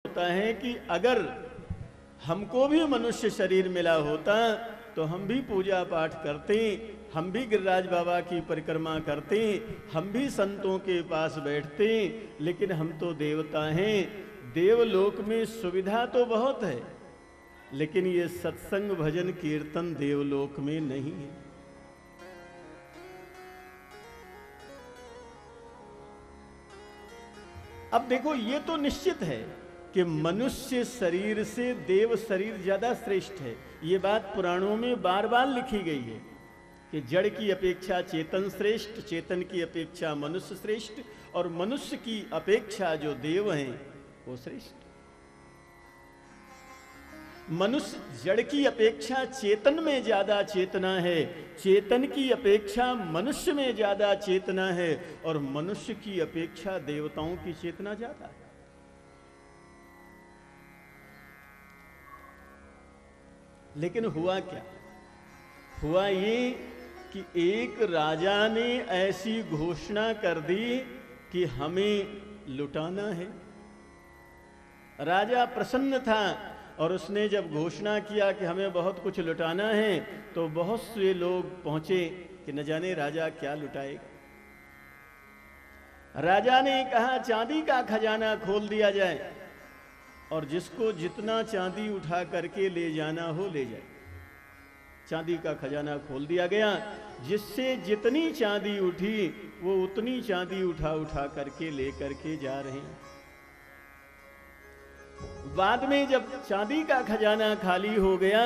होता है कि अगर हमको भी मनुष्य शरीर मिला होता तो हम भी पूजा पाठ करते, हम भी गिरिराज बाबा की परिक्रमा करते, हम भी संतों के पास बैठते। लेकिन हम तो देवता हैं, देवलोक में सुविधा तो बहुत है, लेकिन ये सत्संग भजन कीर्तन देवलोक में नहीं है। अब देखो, ये तो निश्चित है कि मनुष्य शरीर से देव शरीर ज्यादा श्रेष्ठ है। ये बात पुराणों में बार बार लिखी गई है कि जड़ की अपेक्षा चेतन श्रेष्ठ, चेतन की अपेक्षा मनुष्य श्रेष्ठ, और मनुष्य की अपेक्षा जो देव हैं वो श्रेष्ठ। मनुष्य जड़ की अपेक्षा चेतन में ज्यादा चेतना है, चेतन की अपेक्षा मनुष्य में ज्यादा चेतना है, और मनुष्य की अपेक्षा देवताओं की चेतना ज्यादा है। लेकिन हुआ क्या? हुआ ये कि एक राजा ने ऐसी घोषणा कर दी कि हमें लुटाना है। राजा प्रसन्न था और उसने जब घोषणा किया कि हमें बहुत कुछ लुटाना है तो बहुत से लोग पहुंचे कि न जाने राजा क्या लुटाएगा। राजा ने कहा चांदी का खजाना खोल दिया जाए और जिसको जितना चांदी उठा करके ले जाना हो ले जाए। चांदी का खजाना खोल दिया गया, जिससे जितनी चांदी उठी वो उतनी चांदी उठा उठा करके ले करके जा रहे हैं। बाद में जब चांदी का खजाना खाली हो गया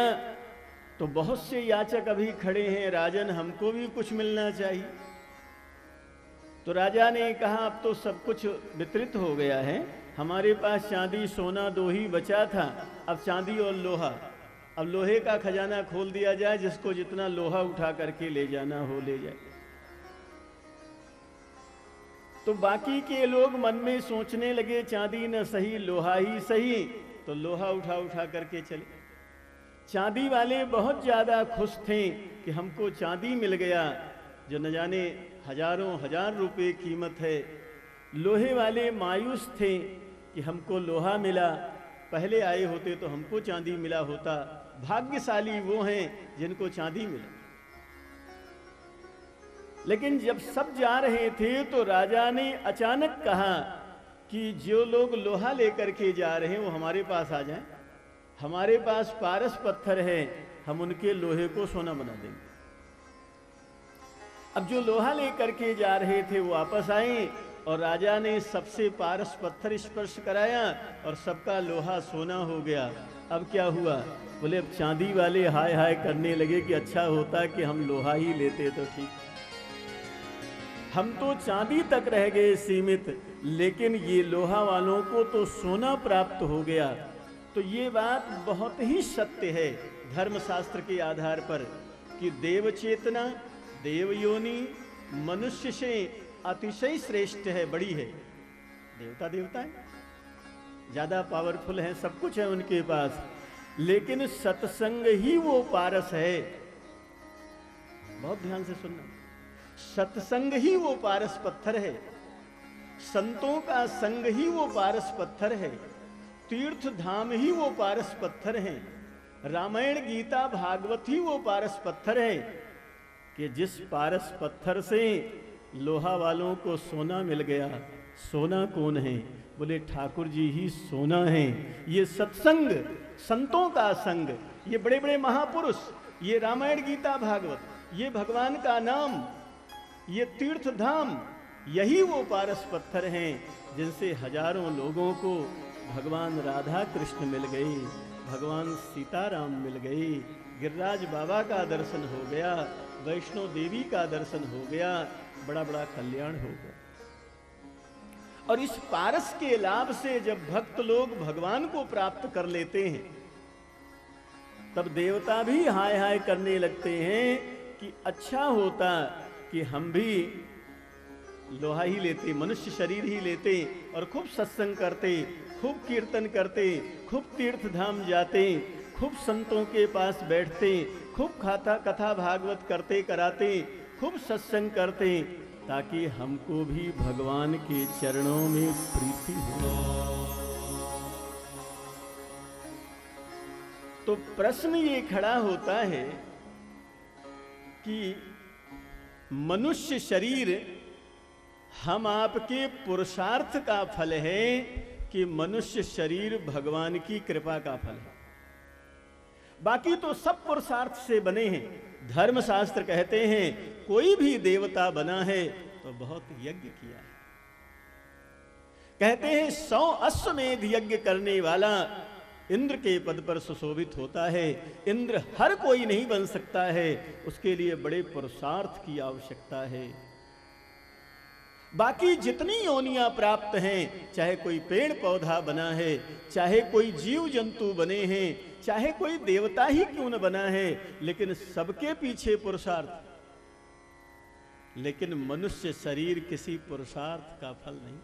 तो बहुत से याचक अभी खड़े हैं, राजन हमको भी कुछ मिलना चाहिए। तो राजा ने कहा अब तो सब कुछ वितरित हो गया है, हमारे पास चांदी सोना दो ही बचा था, अब चांदी और लोहा, अब लोहे का खजाना खोल दिया जाए, जिसको जितना लोहा उठा करके ले जाना हो ले जाए। तो बाकी के लोग मन में सोचने लगे चांदी न सही लोहा ही सही, तो लोहा उठा उठा करके चले। चांदी वाले बहुत ज्यादा खुश थे कि हमको चांदी मिल गया जो न जाने हजारों हजार रुपए कीमत है। लोहे वाले मायूस थे कि हमको लोहा मिला, पहले आए होते तो हमको चांदी मिला होता। भाग्यशाली वो हैं जिनको चांदी मिला। लेकिन जब सब जा रहे थे तो राजा ने अचानक कहा कि जो लोग लोहा लेकर के जा रहे हैं वो हमारे पास आ जाएं, हमारे पास पारस पत्थर है, हम उनके लोहे को सोना बना देंगे। अब जो लोहा लेकर के जा रहे थे वो वापस आए और राजा ने सबसे पारस पत्थर स्पर्श कराया और सबका लोहा सोना हो गया। अब क्या हुआ? बोले अब चांदी वाले हाय हाय करने लगे कि अच्छा होता कि हम लोहा ही लेते तो ठीक, हम तो चांदी तक रह गए सीमित, लेकिन ये लोहा वालों को तो सोना प्राप्त हो गया। तो ये बात बहुत ही सत्य है धर्मशास्त्र के आधार पर कि देव चेतना, देव योनि मनुष्य से अतिशय श्रेष्ठ है, बड़ी है। देवता देवता है, ज्यादा पावरफुल है, सब कुछ है उनके पास, लेकिन सत्संग ही वो पारस है। बहुत ध्यान से सुनना, सत्संग ही वो पारस पत्थर है, संतों का संग ही वो पारस पत्थर है, तीर्थ धाम ही वो पारस पत्थर है, रामायण गीता भागवत ही वो पारस पत्थर है कि जिस पारस पत्थर से लोहा वालों को सोना मिल गया। सोना कौन है? बोले ठाकुर जी ही सोना है। ये सत्संग, संतों का संग, ये बड़े बड़े महापुरुष, ये रामायण गीता भागवत, ये भगवान का नाम, ये तीर्थ धाम, यही वो पारस पत्थर हैं जिनसे हजारों लोगों को भगवान राधा कृष्ण मिल गए, भगवान सीताराम मिल गए, गिरिराज बाबा का दर्शन हो गया, वैष्णो देवी का दर्शन हो गया, बड़ा बड़ा कल्याण हो गया। और इस पारस के लाभ से जब भक्त लोग भगवान को प्राप्त कर लेते हैं तब देवता भी हाय हाय करने लगते हैं कि अच्छा होता कि हम भी लोहा ही लेते, मनुष्य शरीर ही लेते और खूब सत्संग करते, खूब कीर्तन करते, खूब तीर्थ धाम जाते, खूब संतों के पास बैठते, खूब कथा भागवत करते कराते, खूब सत्संग करते, ताकि हमको भी भगवान के चरणों में प्रीति हो। तो प्रश्न ये खड़ा होता है कि मनुष्य शरीर हम आपके पुरुषार्थ का फल है कि मनुष्य शरीर भगवान की कृपा का फल है? बाकी तो सब पुरुषार्थ से बने हैं। धर्मशास्त्र कहते हैं कोई भी देवता बना है तो बहुत यज्ञ किया है। कहते हैं 100 अश्वमेध यज्ञ करने वाला इंद्र के पद पर सुशोभित होता है। इंद्र हर कोई नहीं बन सकता है, उसके लिए बड़े पुरुषार्थ की आवश्यकता है। बाकी जितनी योनियां प्राप्त हैं, चाहे कोई पेड़ पौधा बना है, चाहे कोई जीव जंतु बने हैं, चाहे कोई देवता ही क्यों न बना है, लेकिन सबके पीछे पुरुषार्थ। लेकिन मनुष्य शरीर किसी पुरुषार्थ का फल नहीं।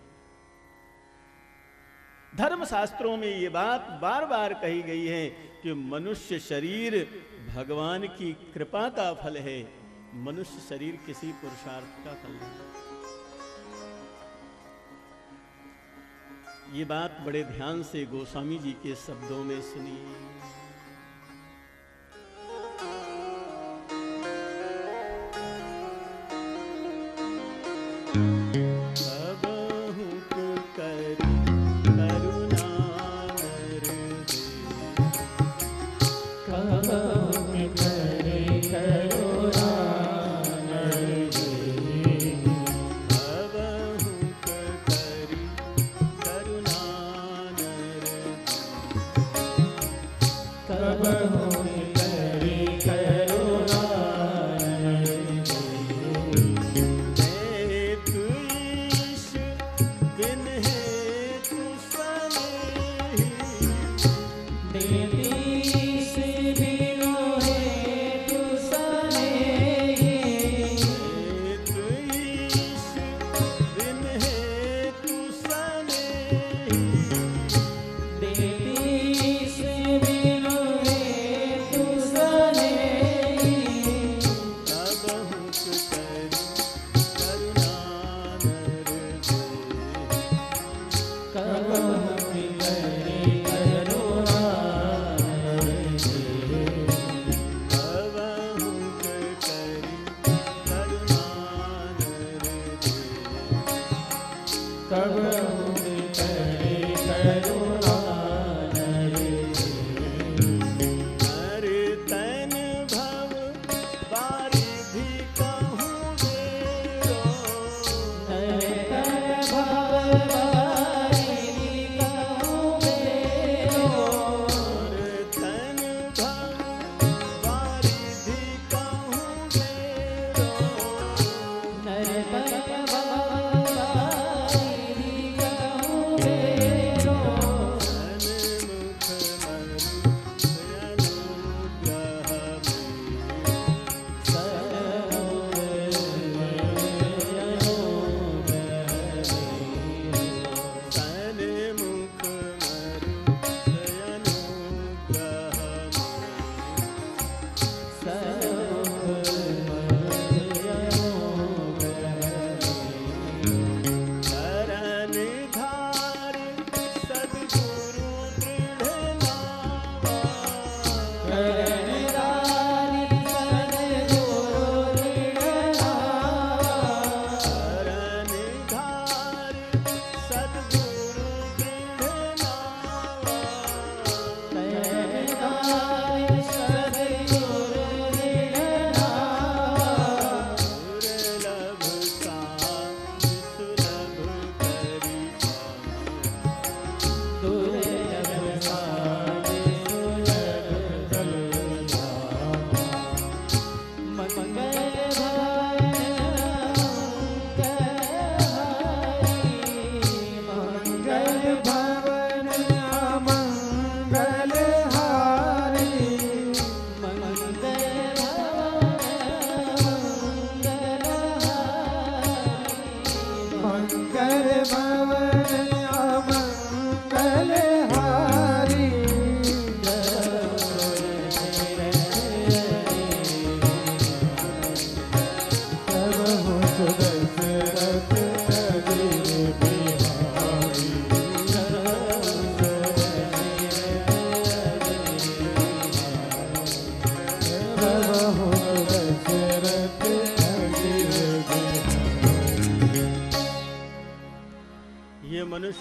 धर्मशास्त्रों में ये बात बार बार कही गई है कि मनुष्य शरीर भगवान की कृपा का फल है, मनुष्य शरीर किसी पुरुषार्थ का फल नहीं। ये बात बड़े ध्यान से गोस्वामी जी के शब्दों में सुनिए।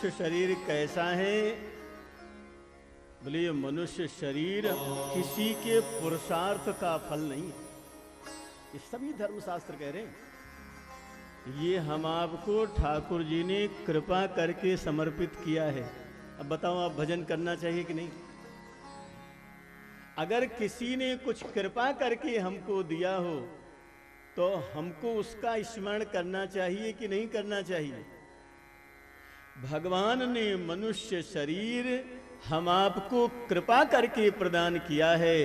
मनुष्य शरीर कैसा है? बोले ये मनुष्य शरीर किसी के पुरुषार्थ का फल नहीं है। ये सभी धर्मशास्त्र कह रहे हैं। ये हम आपको ठाकुर जी ने कृपा करके समर्पित किया है। अब बताओ, आप भजन करना चाहिए कि नहीं? अगर किसी ने कुछ कृपा करके हमको दिया हो तो हमको उसका स्मरण करना चाहिए कि नहीं करना चाहिए? भगवान ने मनुष्य शरीर हम आपको कृपा करके प्रदान किया है,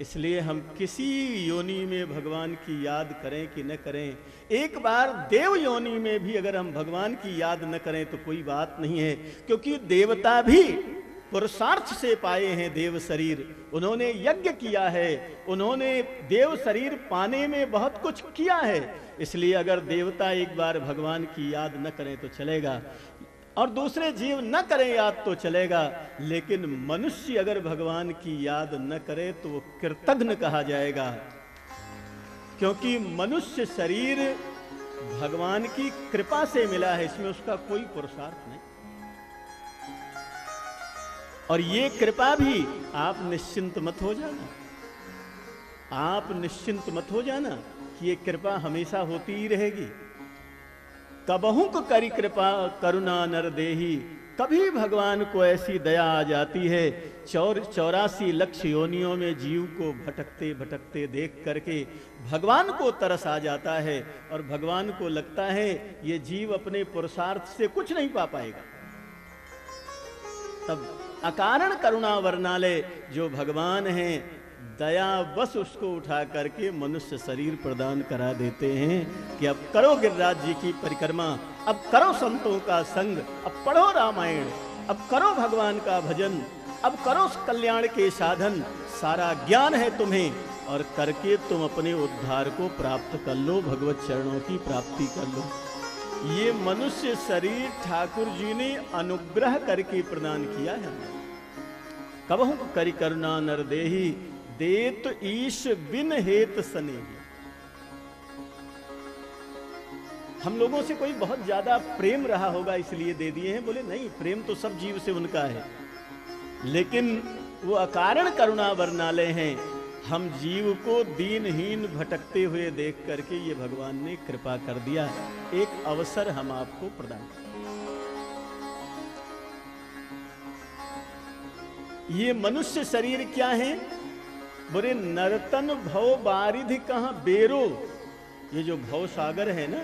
इसलिए हम किसी योनि में भगवान की याद करें कि न करें, एक बार देव योनि में भी अगर हम भगवान की याद न करें तो कोई बात नहीं है, क्योंकि देवता भी पुरुषार्थ से पाए हैं देव शरीर। उन्होंने यज्ञ किया है, उन्होंने देव शरीर पाने में बहुत कुछ किया है। इसलिए अगर देवता एक बार भगवान की याद न करें तो चलेगा, और दूसरे जीव न करें याद तो चलेगा, लेकिन मनुष्य अगर भगवान की याद न करे तो वो कृतघ्न कहा जाएगा, क्योंकि मनुष्य शरीर भगवान की कृपा से मिला है, इसमें उसका कोई पुरुषार्थ नहीं। और ये कृपा भी आप निश्चिंत मत हो जाना, आप निश्चिंत मत हो जाना कि ये कृपा हमेशा होती ही रहेगी। कबहू को करी कृपा करुणा नर देही, कभी भगवान को ऐसी दया आ जाती है 84 लक्ष योनियों में जीव को भटकते भटकते देख करके भगवान को तरस आ जाता है, और भगवान को लगता है ये जीव अपने पुरुषार्थ से कुछ नहीं पा पाएगा। तब अकारण करुणा वर्णालय जो भगवान हैं, दया बस उसको उठा करके मनुष्य शरीर प्रदान करा देते हैं कि अब करो गिरिराज जी की परिक्रमा, अब करो संतों का संग, अब पढ़ो रामायण, अब करो भगवान का भजन, अब करो कल्याण के साधन, सारा ज्ञान है तुम्हें, और करके तुम अपने उद्धार को प्राप्त कर लो, भगवत चरणों की प्राप्ति कर लो। ये मनुष्य शरीर ठाकुर जी ने अनुग्रह करके प्रदान किया है। कबहू करी करुणा नर देही, देत ईश बिन हेत स्नेही। हम लोगों से कोई बहुत ज्यादा प्रेम रहा होगा इसलिए दे दिए हैं। बोले नहीं, प्रेम तो सब जीव से उनका है, लेकिन वो अकारण करुणा वर्णालय हैं। हम जीव को दीनहीन भटकते हुए देख करके ये भगवान ने कृपा कर दिया, एक अवसर हम आपको प्रदान किया। ये मनुष्य शरीर क्या है? बोले नर्तन भव बारिधि कहां बेरो। ये जो भव सागर है ना,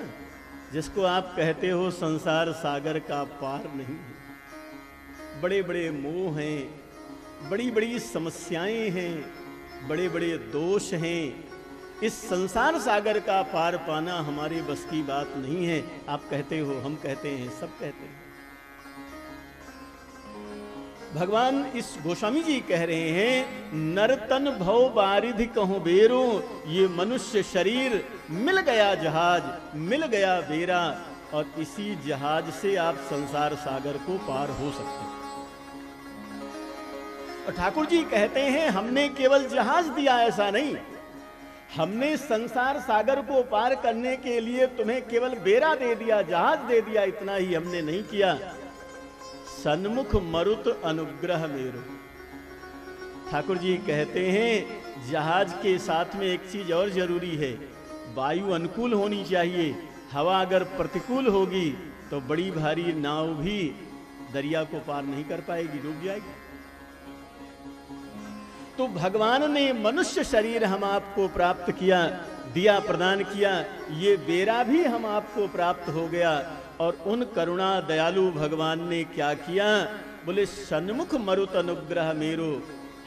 जिसको आप कहते हो संसार सागर का पार नहीं है, बड़े बड़े मोह हैं, बड़ी बड़ी समस्याएं हैं, बड़े बड़े दोष हैं। इस संसार सागर का पार पाना हमारे बस की बात नहीं है। आप कहते हो, हम कहते हैं, सब कहते हैं। भगवान इस गोस्वामी जी कह रहे हैं, नरतन भव बारिधि कहूं बेरो। ये मनुष्य शरीर मिल गया जहाज, मिल गया बेरा, और इसी जहाज से आप संसार सागर को पार हो सकते हैं। और ठाकुर जी कहते हैं, हमने केवल जहाज दिया, ऐसा नहीं, हमने संसार सागर को पार करने के लिए तुम्हें केवल बेरा दे दिया, जहाज दे दिया, इतना ही हमने नहीं किया। सन्मुख मरुत अनुग्रह मेरो। ठाकुर जी कहते हैं, जहाज के साथ में एक चीज और जरूरी है, वायु अनुकूल होनी चाहिए। हवा अगर प्रतिकूल होगी तो बड़ी भारी नाव भी दरिया को पार नहीं कर पाएगी, डूब जाएगी। तो भगवान ने मनुष्य शरीर हम आपको प्राप्त किया, दिया, प्रदान किया, ये बेरा भी हम आपको प्राप्त हो गया। और उन करुणा दयालु भगवान ने क्या किया? बोले सन्मुख मरुत अनुग्रह मेरो,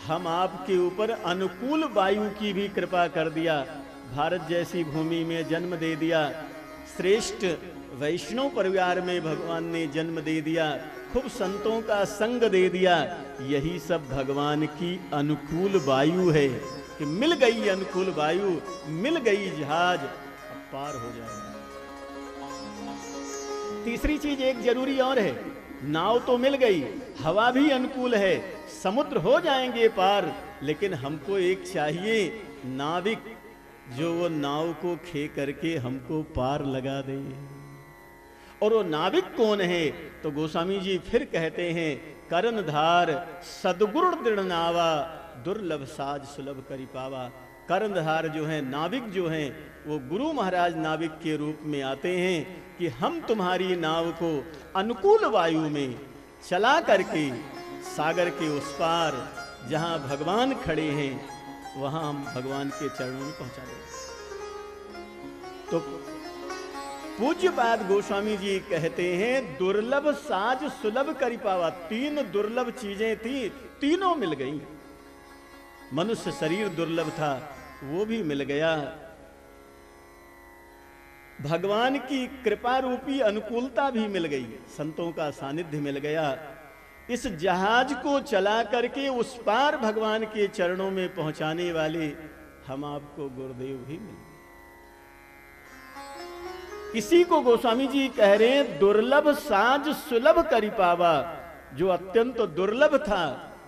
हम आपके ऊपर अनुकूल वायु की भी कृपा कर दिया। भारत जैसी भूमि में जन्म दे दिया, श्रेष्ठ वैष्णव परिवार में भगवान ने जन्म दे दिया, खूब संतों का संग दे दिया। यही सब भगवान की अनुकूल वायु है कि मिल गई अनुकूल वायु, मिल गई जहाज, अब पार हो जाएगा। तीसरी चीज एक जरूरी और है, नाव तो मिल गई, हवा भी अनुकूल है, समुद्र हो जाएंगे पार, लेकिन हमको एक चाहिए नाविक, जो वो नाव को खे करके हमको पार लगा दे। और वो नाविक कौन है? तो गोस्वामी जी फिर कहते हैं, कर्णधार सदगुरु दृढ़ नावा, दुर्लभ साज सुलभ करी पावा। कर्णधार जो है, नाविक जो हैं, वो गुरु महाराज नाविक के रूप में आते हैं कि हम तुम्हारी नाव को अनुकूल वायु में चला करके सागर के उस पार जहां भगवान खड़े हैं वहां हम भगवान के चरणों में पहुंचा देंगे। तो पूज्यपाद गोस्वामी जी कहते हैं, दुर्लभ साज सुलभ करी पावा। 3 दुर्लभ चीजें थी, तीनों मिल गई। मनुष्य शरीर दुर्लभ था, वो भी मिल गया। भगवान की कृपा रूपी अनुकूलता भी मिल गई, संतों का सानिध्य मिल गया। इस जहाज को चला करके उस पार भगवान के चरणों में पहुंचाने वाले हम आपको गुरुदेव भी मिल गए। इसी को गोस्वामी जी कह रहे हैं, दुर्लभ साज सुलभ करी पावा। जो अत्यंत दुर्लभ था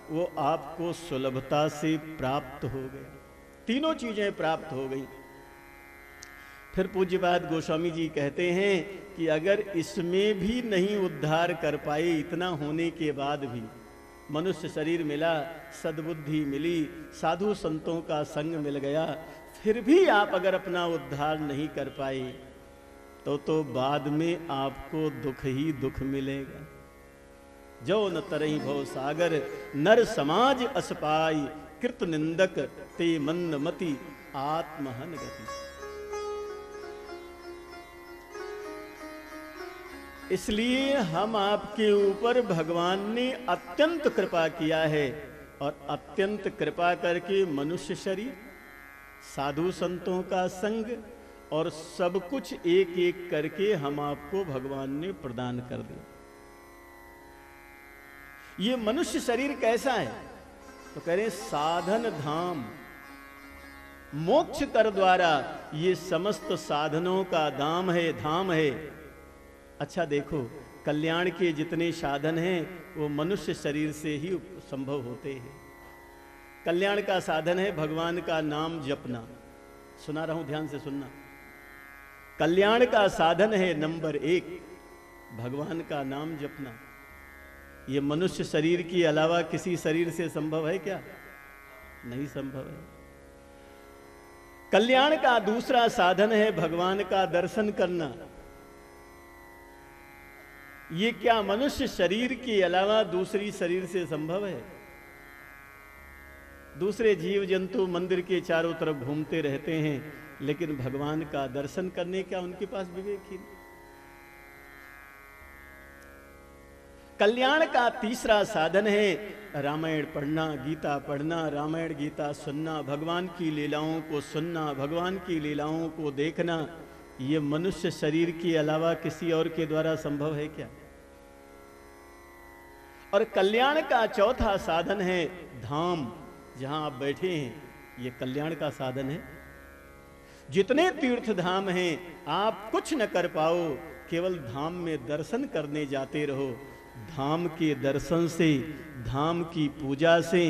वो आपको सुलभता से प्राप्त हो गया। तीनों चीजें प्राप्त हो गई। फिर पूज्यपाद गोस्वामी जी कहते हैं कि अगर इसमें भी नहीं उद्धार कर पाए, इतना होने के बाद भी मनुष्य शरीर मिला, सद्बुद्धि मिली, साधु संतों का संग मिल गया, फिर भी आप अगर अपना उद्धार नहीं कर पाए तो बाद में आपको दुख ही दुख मिलेगा। जो न तरही भव सागर, नर समाज असपाई, कृत निंदक ते मंद मति, आत्महन गति। इसलिए हम आपके ऊपर भगवान ने अत्यंत कृपा किया है, और अत्यंत कृपा करके मनुष्य शरीर, साधु संतों का संग और सब कुछ एक एक करके हम आपको भगवान ने प्रदान कर दिया। ये मनुष्य शरीर कैसा है? तो कह रहे साधन धाम, मोक्ष कर द्वारा ये समस्त साधनों का दाम है, धाम है। अच्छा देखो, कल्याण के जितने साधन हैं वो मनुष्य शरीर से ही संभव होते हैं। कल्याण का साधन है भगवान का नाम जपना। सुना रहा हूं, ध्यान से सुनना। कल्याण का साधन है नंबर 1 भगवान का नाम जपना। ये मनुष्य शरीर के अलावा किसी शरीर से संभव है क्या? नहीं संभव है। कल्याण का दूसरा साधन है भगवान का दर्शन करना। ये क्या मनुष्य शरीर के अलावा दूसरी शरीर से संभव है? दूसरे जीव जंतु मंदिर के चारों तरफ घूमते रहते हैं, लेकिन भगवान का दर्शन करने का उनके पास विवेक ही नहीं। कल्याण का तीसरा साधन है रामायण पढ़ना, गीता पढ़ना, रामायण गीता सुनना, भगवान की लीलाओं को सुनना, भगवान की लीलाओं को देखना। ये मनुष्य शरीर के अलावा किसी और के द्वारा संभव है क्या? और कल्याण का चौथा साधन है धाम, जहां आप बैठे हैं, ये कल्याण का साधन है। जितने तीर्थ धाम हैं आप कुछ न कर पाओ, केवल धाम में दर्शन करने जाते रहो। धाम के दर्शन से, धाम की पूजा से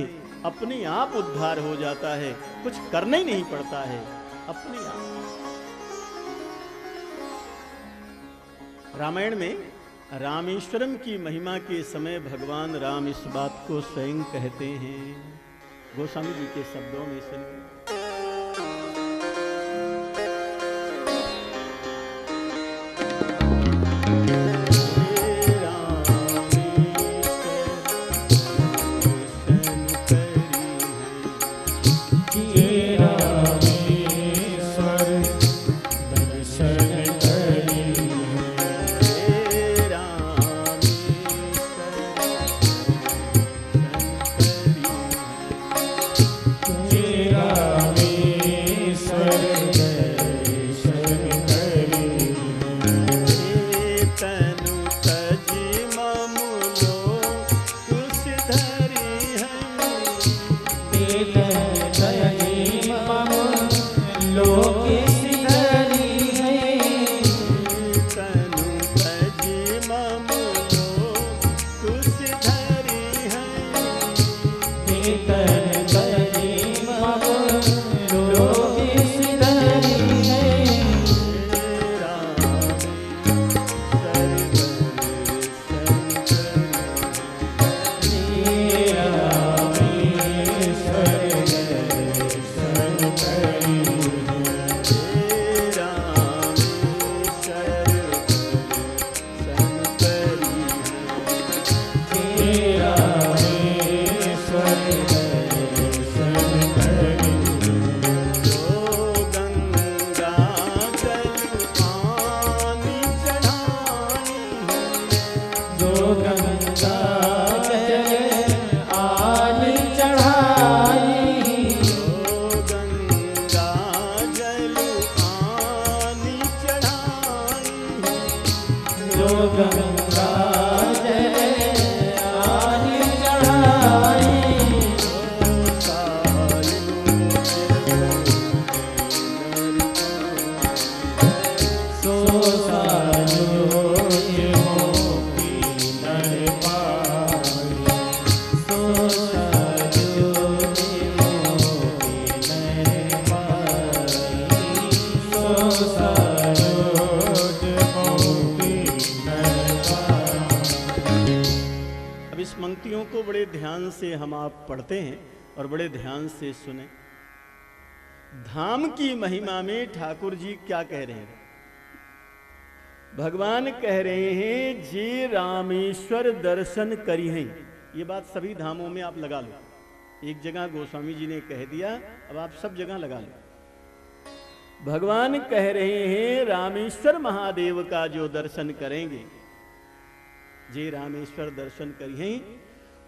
अपने आप उद्धार हो जाता है, कुछ करना ही नहीं पड़ता है, अपने आप। रामायण में रामेश्वरम की महिमा के समय भगवान राम इस बात को स्वयं कहते हैं, गोस्वामी जी के शब्दों में सुनिए। से हम आप पढ़ते हैं और बड़े ध्यान से सुने। धाम की महिमा में ठाकुर जी क्या कह रहे हैं? भगवान कह रहे हैं जे रामेश्वर दर्शन करी हैं। ये बात सभी धामों में आप लगा लो। एक जगह गोस्वामी जी ने कह दिया, अब आप सब जगह लगा लो। भगवान कह रहे हैं रामेश्वर महादेव का जो दर्शन करेंगे, जे रामेश्वर दर्शन करिए,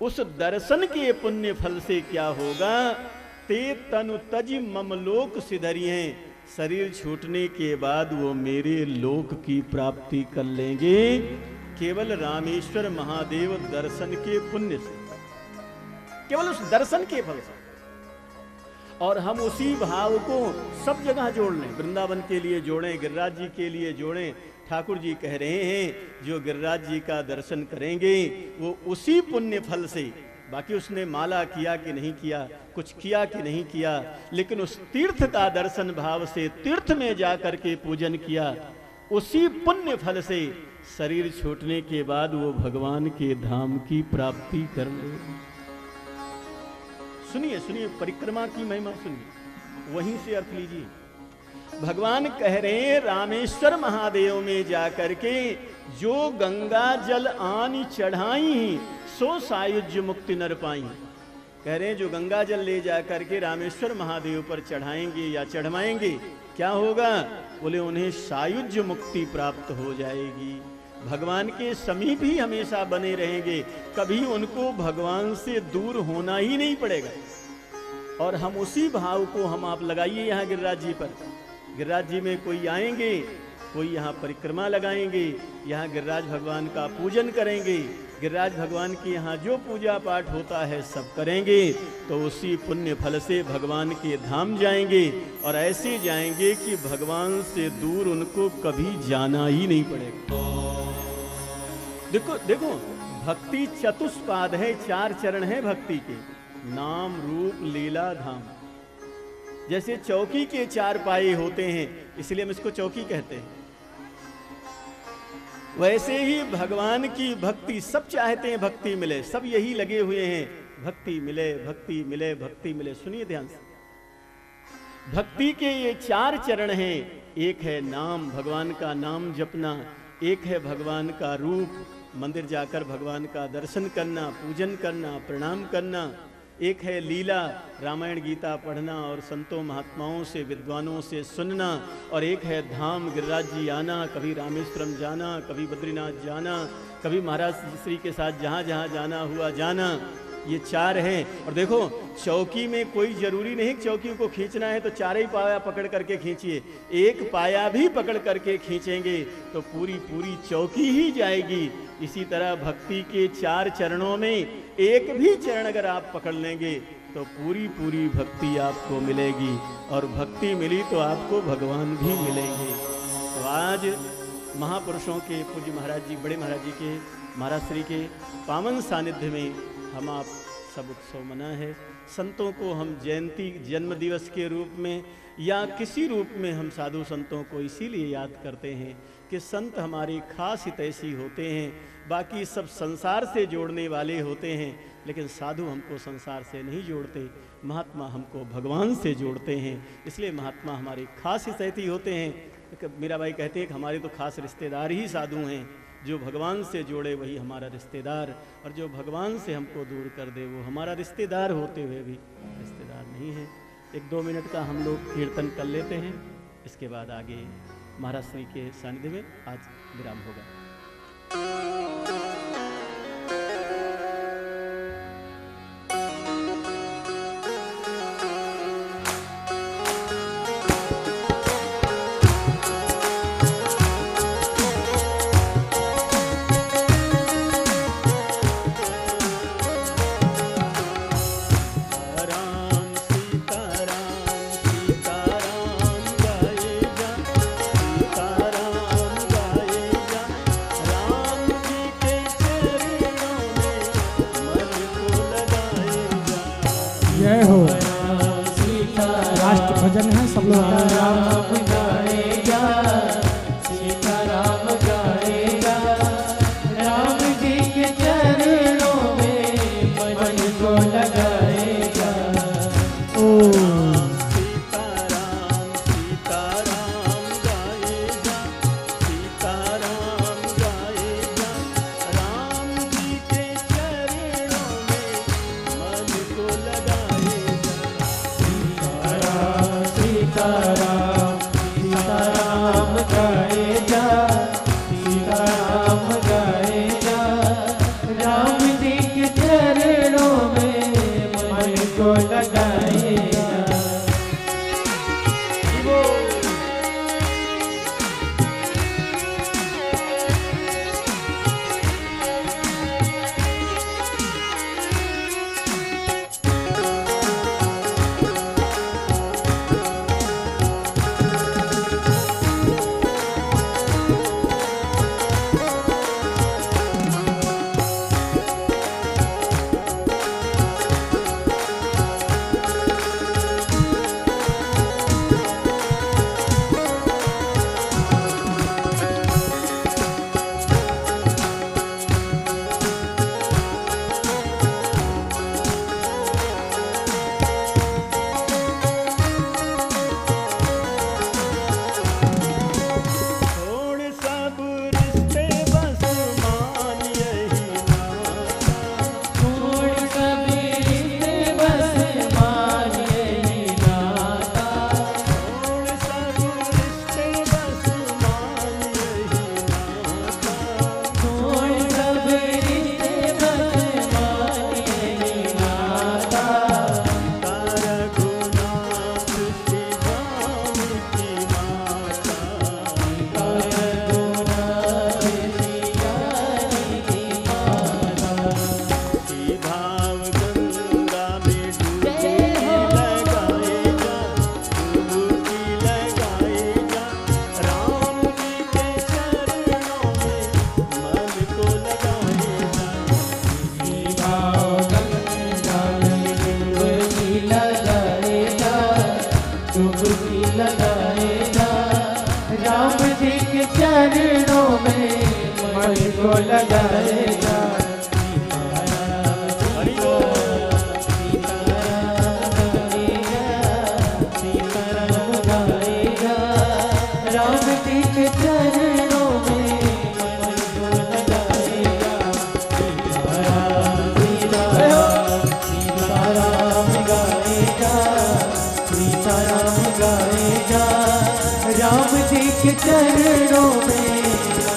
उस दर्शन के पुण्य फल से क्या होगा? ते तनु तज ममलोक सिधरिए, शरीर छूटने के बाद वो मेरे लोक की प्राप्ति कर लेंगे, केवल रामेश्वर महादेव दर्शन के पुण्य से, केवल उस दर्शन के फल से। और हम उसी भाव को सब जगह जोड़ लें, वृंदावन के लिए जोड़ें, गिरिराज जी के लिए जोड़ें। ठाकुर जी कह रहे हैं जो गिरिराज जी का दर्शन करेंगे वो उसी पुण्य फल से, बाकी उसने माला किया कि नहीं किया, कुछ किया कि नहीं किया, लेकिन उस तीर्थ का दर्शन भाव से तीर्थ में जाकर के पूजन किया, उसी पुण्य फल से शरीर छूटने के बाद वो भगवान के धाम की प्राप्ति कर ले। सुनिए सुनिए, परिक्रमा की महिमा सुनिए, वहीं से अर्थ लीजिए। भगवान कह रहे हैं रामेश्वर महादेव में जाकर के जो गंगा जल आनी चढ़ाई, सो सायुज्य मुक्ति नर पाई। कह रहे हैं जो गंगा जल ले जाकर के रामेश्वर महादेव पर चढ़ाएंगे या चढ़वाएंगे, क्या होगा? बोले उन्हें सायुज्य मुक्ति प्राप्त हो जाएगी, भगवान के समीप ही हमेशा बने रहेंगे, कभी उनको भगवान से दूर होना ही नहीं पड़ेगा। और हम उसी भाव को हम आप लगाइए यहाँ गिरिराज जी पर। गिरिराज जी में कोई आएंगे, कोई यहाँ परिक्रमा लगाएंगे, यहाँ गिरिराज भगवान का पूजन करेंगे, गिरिराज भगवान की यहाँ जो पूजा पाठ होता है सब करेंगे, तो उसी पुण्य फल से भगवान के धाम जाएंगे, और ऐसे जाएंगे कि भगवान से दूर उनको कभी जाना ही नहीं पड़ेगा। देखो देखो, भक्ति चतुष्पाद है, 4 चरण है भक्ति के, नाम रूप लीला धाम। जैसे चौकी के 4 पाए होते हैं, इसलिए हम इसको चौकी कहते हैं, वैसे ही भगवान की भक्ति सब चाहते हैं भक्ति मिले, सब यही लगे हुए हैं, भक्ति मिले भक्ति मिले भक्ति मिले। सुनिए ध्यान से, भक्ति के ये 4 चरण हैं। एक है नाम, भगवान का नाम जपना, एक है भगवान का रूप, मंदिर जाकर भगवान का दर्शन करना, पूजन करना, प्रणाम करना, एक है लीला, रामायण गीता पढ़ना और संतों महात्माओं से विद्वानों से सुनना, और एक है धाम, गिरिराज जी आना, कभी रामेश्वरम जाना, कभी बद्रीनाथ जाना, कभी महाराज श्री के साथ जहाँ जहाँ जाना हुआ जाना। ये 4 हैं। और देखो, चौकी में कोई जरूरी नहीं चौकी को खींचना है तो 4 ही पाया पकड़ करके खींचिए, एक पाया भी पकड़ करके खींचेंगे तो पूरी पूरी चौकी ही जाएगी। इसी तरह भक्ति के 4 चरणों में एक भी चरण अगर आप पकड़ लेंगे तो पूरी पूरी भक्ति आपको मिलेगी, और भक्ति मिली तो आपको भगवान भी मिलेंगे। तो आज महापुरुषों के पूज्य महाराज जी, बड़े महाराज जी के, महाराज श्री के पावन सानिध्य में हम आप सब उत्सव मना है। संतों को हम जयंती, जन्म दिवस के रूप में या किसी रूप में हम साधु संतों को इसीलिए याद करते हैं कि संत हमारे खास हितैषी होते हैं, बाकी सब संसार से जोड़ने वाले होते हैं, लेकिन साधु हमको संसार से नहीं जोड़ते, महात्मा हमको भगवान से जोड़ते हैं। इसलिए महात्मा हमारे खास हितैषी होते हैं। मीराबाई कहते हैं कि हमारे तो खास रिश्तेदार ही साधु हैं, जो भगवान से जोड़े वही हमारा रिश्तेदार, और जो भगवान से हमको दूर कर दे वो हमारा रिश्तेदार होते हुए भी रिश्तेदार नहीं है। 1-2 मिनट का हम लोग कीर्तन कर लेते हैं, इसके बाद आगे महाराज श्री के सानिध्य में आज विराम होगा। जय हो। राष्ट्र भजन है, सब लोग राम गाएगा, सीता राम गाएगा, राम जी के चरणों में मन को लगाएगा। ओ सीताराम सीताराम गाए जा, सीताराम गाए जा, राम जी के चरणों में मन को लगाए जा। सीताराम सीताराम सीताराम गाए जा, सीताराम गाए जा, राम जी के चरणों में मन को लगाए जा। छोड़ सब रिश्ते बस मान यही नाता, छोड़ सभी रिश्ते बस मान यही नाता, छोड़ सब रिश्ते बस मान यही नाता। छोड़ सभी रिश्ते बस मान यही नाता। रघुनाथ श्री राम की माता, की भाव गंगा में डुबकी लगाए जा, डुबकी लगाए जा, राम जी के चरणों में मन को लगाए जा। डुबकी लगाएगा, डुबकी लगाएगा, राम जी के चरणों में मन को लगाएगा। हरि बोल। सीताराम गाएगा, राम जी के चरणों में मन को लगाएगा। सीताराम गाएगा, सीताराम गाएगा, राम जी के चरणों में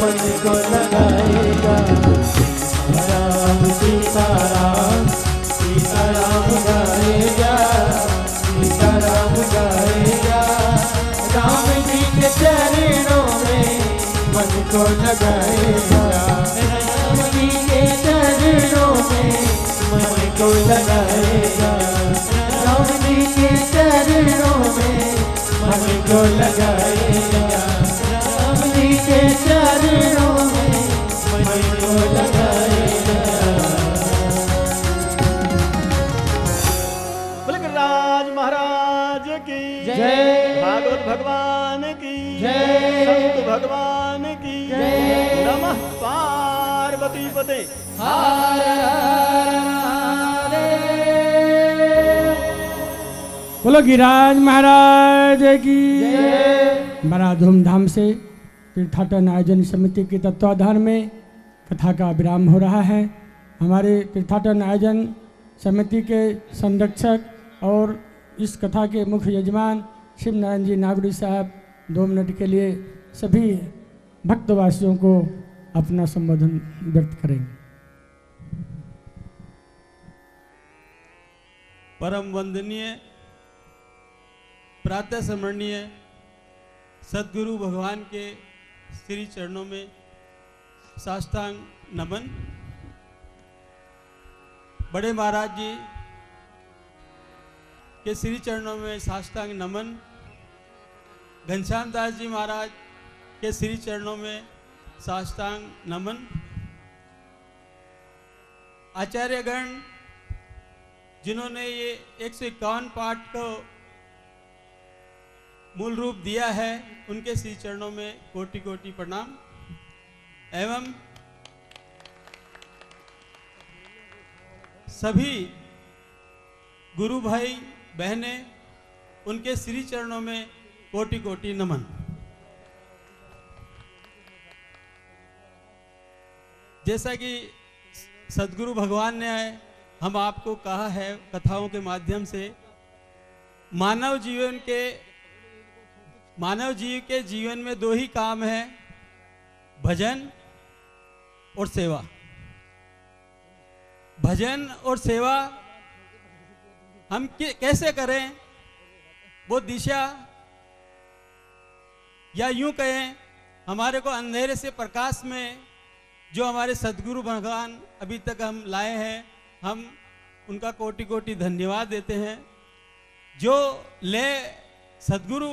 मन को लगाएगा। सीताराम सीताराम सीताराम गाएगा, सीताराम गाएगा, राम जी के चरणों में मन को लगाएगा। राम जी के चरणों में मन को लगाएगा। राम जी के चरणों में मन को लगाएगा। राम जी के चरणों में मन को लगाएगा। बलराज महाराज की जय। भागवत भगवान की जय। संत भगवान की जय। नमः पार्वती पते। हर हर महादेव। बोलो गिरिराज महाराज की जय। बड़ा धूमधाम से तीर्थाटन आयोजन समिति के तत्वाधान में कथा का विराम हो रहा है। हमारे तीर्थाटन आयोजन समिति के संरक्षक और इस कथा के मुख्य यजमान शिव नारायण जी नागरी साहब 2 मिनट के लिए सभी भक्तवासियों को अपना संबोधन व्यक्त करेंगे। परम वंदनीय प्रातः स्मरणीय सद्गुरु भगवान के श्री चरणों में साष्टांग नमन। बड़े महाराज जी के श्री चरणों में साष्टांग नमन। घनश्याम दास जी महाराज के श्री चरणों में साष्टांग नमन। आचार्यगण जिन्होंने ये 151 पाठ को मूल रूप दिया है, उनके श्री चरणों में कोटि कोटि प्रणाम। एवं सभी गुरु भाई बहनें, उनके श्री चरणों में कोटि कोटि नमन। जैसा कि सदगुरु भगवान ने हम आपको कहा है कथाओं के माध्यम से, मानव जीव के जीवन में दो ही काम है, भजन और सेवा। भजन और सेवा हम कैसे करें, वो दिशा, या यूं कहें हमारे को अंधेरे से प्रकाश में जो हमारे सदगुरु भगवान अभी तक हम लाए हैं, हम उनका कोटि कोटि धन्यवाद देते हैं। जो ले सदगुरु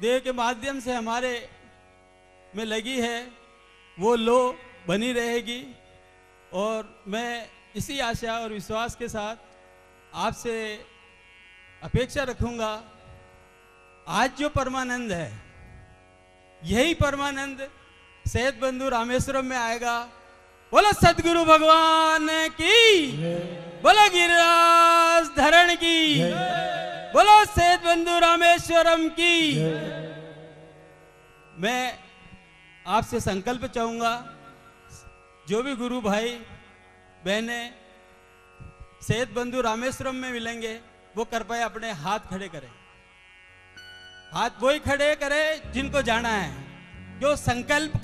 देव के माध्यम से हमारे में लगी है, वो लो बनी रहेगी। और मैं इसी आशा और विश्वास के साथ आपसे अपेक्षा रखूंगा, आज जो परमानंद है, यही परमानंद सेहत बंधु रामेश्वरम में आएगा। बोलो सदगुरु भगवान की, बोलो गिरिराज धरण की, बोलो सेहत बंधु रामेश्वरम की। मैं आपसे संकल्प चाहूंगा, जो भी गुरु भाई बहने सेहत बंधु रामेश्वरम में मिलेंगे, वो कृपया अपने हाथ खड़े करें। हाथ वही खड़े करें जिनको जाना है, जो संकल्प